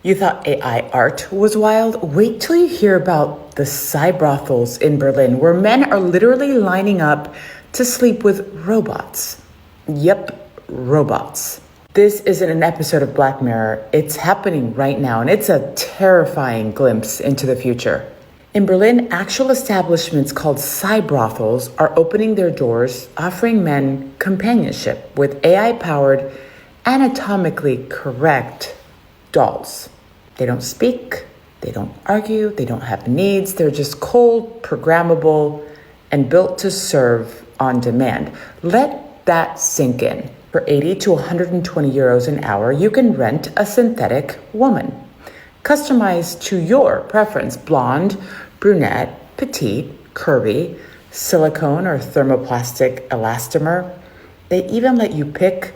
You thought AI art was wild? Wait till you hear about the cybrothels in Berlin, where men are literally lining up to sleep with robots. Yep, robots. This isn't an episode of Black Mirror. It's happening right now, and it's a terrifying glimpse into the future. In Berlin, actual establishments called cybrothels are opening their doors, offering men companionship with AI-powered, anatomically correct dolls. They don't speak, they don't argue, they don't have needs. They're just cold, programmable, and built to serve on demand. Let that sink in. For 80 to 120 euros an hour, you can rent a synthetic woman. Customized to your preference: blonde, brunette, petite, curvy, silicone or thermoplastic elastomer. They even let you pick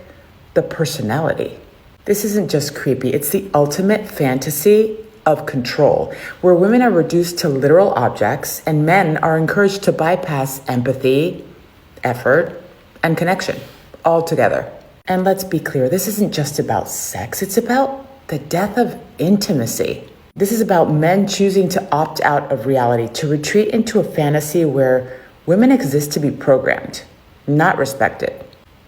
the personality. This isn't just creepy, it's the ultimate fantasy of control, where women are reduced to literal objects and men are encouraged to bypass empathy, effort, and connection altogether. And let's be clear, this isn't just about sex, it's about the death of intimacy. This is about men choosing to opt out of reality, to retreat into a fantasy where women exist to be programmed, not respected.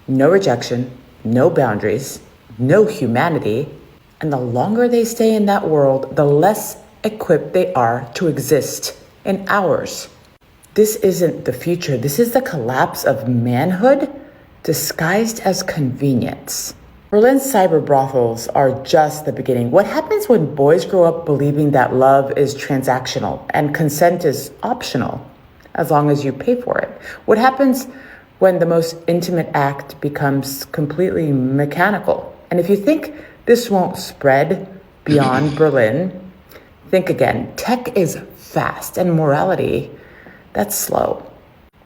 No rejection, no boundaries, no humanity. And the longer they stay in that world, the less equipped they are to exist in ours. This isn't the future. This is the collapse of manhood disguised as convenience. Berlin's cyber brothels are just the beginning. What happens when boys grow up believing that love is transactional and consent is optional as long as you pay for it? What happens when the most intimate act becomes completely mechanical? And if you think this won't spread beyond Berlin, think again. Tech is fast and morality, that's slow.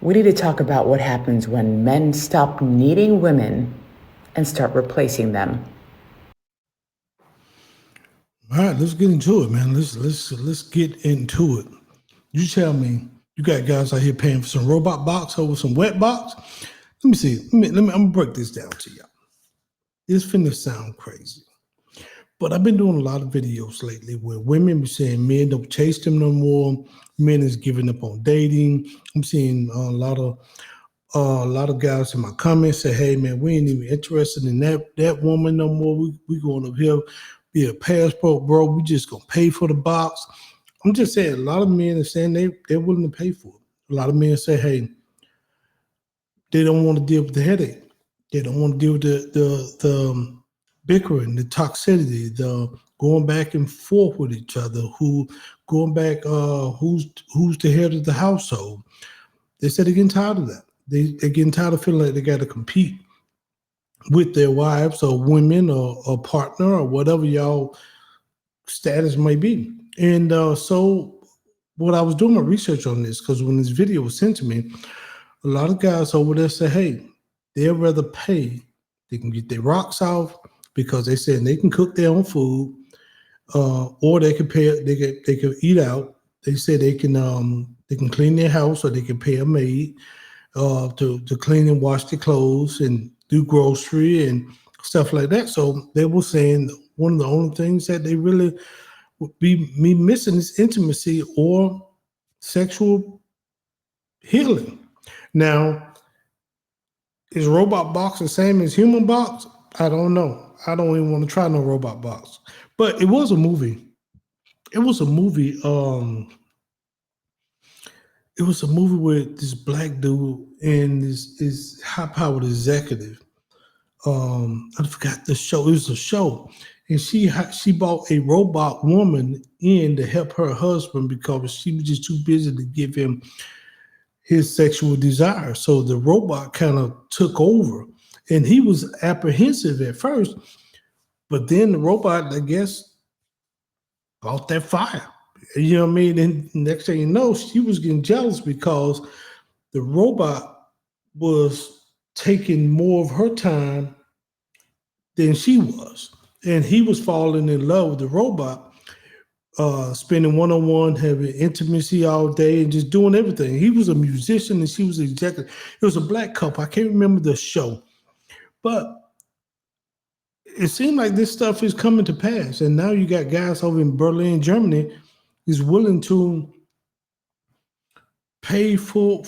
We need to talk about what happens when men stop needing women and start replacing them. All right, let's get into it, man. Let's get into it. You tell me, you got guys out here paying for some robot box over some wet box? Let me see. I'm gonna break this down to y'all. It's finna sound crazy, but I've been doing a lot of videos lately where women be saying men don't chase them no more. Men is giving up on dating. I'm seeing a lot of guys in my comments say, "Hey, man, we ain't even interested in that woman no more. We going up here be a passport, bro. We just gonna pay for the box." I'm just saying, a lot of men are saying they're willing to pay for it. A lot of men say, "Hey, they don't want to deal with the headache. They don't want to deal with the bickering, the toxicity, the going back and forth with each other, who's the head of the household." They said they're getting tired of that. They're getting tired of feeling like they got to compete with their wives or women or partner or whatever y'all status may be. And so what I was doing my research on this, because when this video was sent to me, a lot of guys over there say, hey, they'd rather pay. They can get their rocks off because they said they can cook their own food, or they can pay. They can eat out. They said they can clean their house, or they can pay a maid to clean and wash their clothes and do grocery and stuff like that. So they were saying one of the only things that they really would be missing is intimacy or sexual healing. Now, is robot box the same as human box? I don't know. I don't even want to try no robot box. But it was a movie. It was a movie. It was a movie with this black dude and this high-powered executive. I forgot the show. It was a show, and she bought a robot woman in to help her husband because she was just too busy to give him his sexual desire. So the robot kind of took over, and he was apprehensive at first, but then the robot, I guess, caught that fire. You know what I mean? And next thing you know, she was getting jealous because the robot was taking more of her time than she was. And he was falling in love with the robot, spending one-on-one, having intimacy all day and just doing everything. He was a musician and she was an executive. It was a black couple. I can't remember the show. But it seemed like this stuff is coming to pass, and now you got guys over in Berlin, Germany, is willing to pay for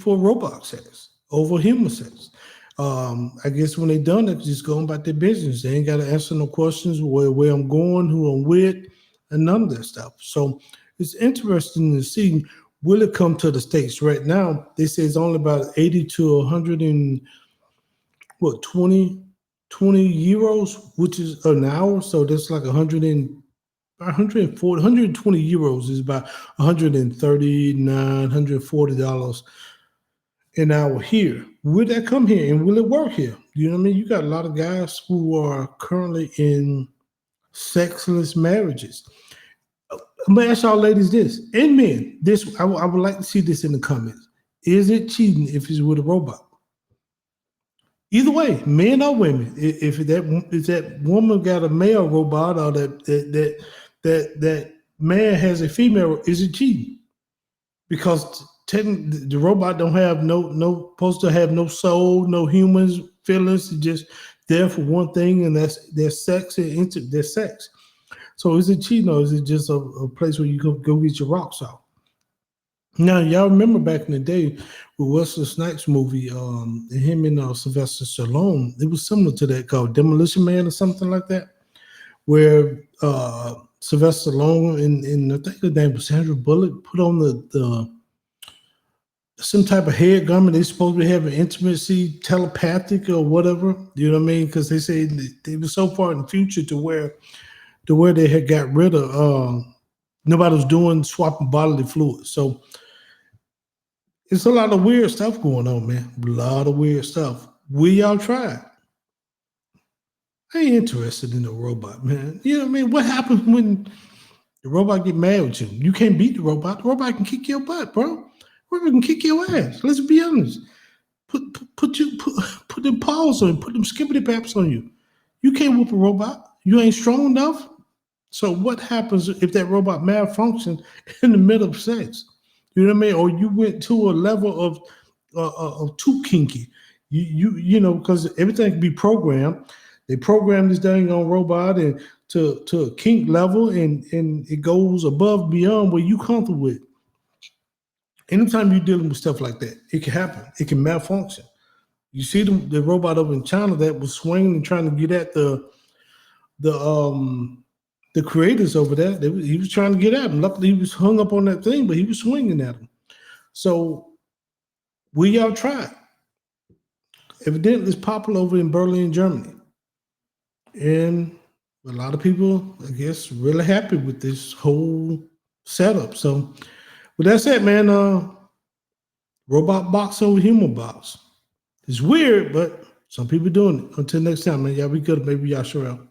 robot sex over human sex. I guess when they done it, just going about their business. They ain't got to answer no questions where I'm going, who I'm with, and none of that stuff. So it's interesting to see, will it come to the States. Right now, they say it's only about 80 to 100 and what 20 euros, which is an hour. So that's like 140, 120 euros is about 139, $140 an hour here. Will that come here and will it work here? You know what I mean? You got a lot of guys who are currently in sexless marriages. I'm gonna ask y'all ladies this, and men, this I would like to see this in the comments. Is it cheating if it's with a robot? Either way, men or women, if that woman got a male robot or that man has a female, is it cheating? Because technically, the robot don't have supposed to have no soul, no humans feelings. It's just there for one thing, and that's their sex and their sex. So is it cheating or is it just a place where you go get your rocks off? Now, y'all remember back in the day with Wesley Snipes movie, him and Sylvester Stallone, it was similar to that called Demolition Man or something like that, where Sylvester Stallone and I think his name was Sandra Bullock put on the some type of head garment. They supposed to be having intimacy, telepathic or whatever. You know what I mean? Because they say they were so far in the future to where they had got rid of nobody was doing swapping bodily fluids. So it's a lot of weird stuff going on, man. A lot of weird stuff. Will y'all try it? I ain't interested in a robot, man. You know what I mean? What happens when the robot get mad with you? You can't beat the robot. The robot can kick your butt, bro. The robot can kick your ass. Let's be honest. Put them paws on you. Put them skippity paps on you. You can't whoop a robot. You ain't strong enough. So what happens if that robot malfunctions in the middle of sex? You know what I mean? Or you went to a level of too kinky. You know, because everything can be programmed. They program this dang on robot and to a kink level, and it goes above beyond what you comfortable with. Anytime you're dealing with stuff like that, it can happen. It can malfunction. You see the robot over in China that was swinging and trying to get at the creators over there. He was trying to get at him. Luckily, he was hung up on that thing, but he was swinging at him. So, will y'all try it? Evidently, it's popular over in Berlin, Germany. And a lot of people, I guess, really happy with this whole setup. So, with that said, man, robot box over human box. It's weird, but some people doing it. Until next time, man, y'all be good. Maybe y'all sure out.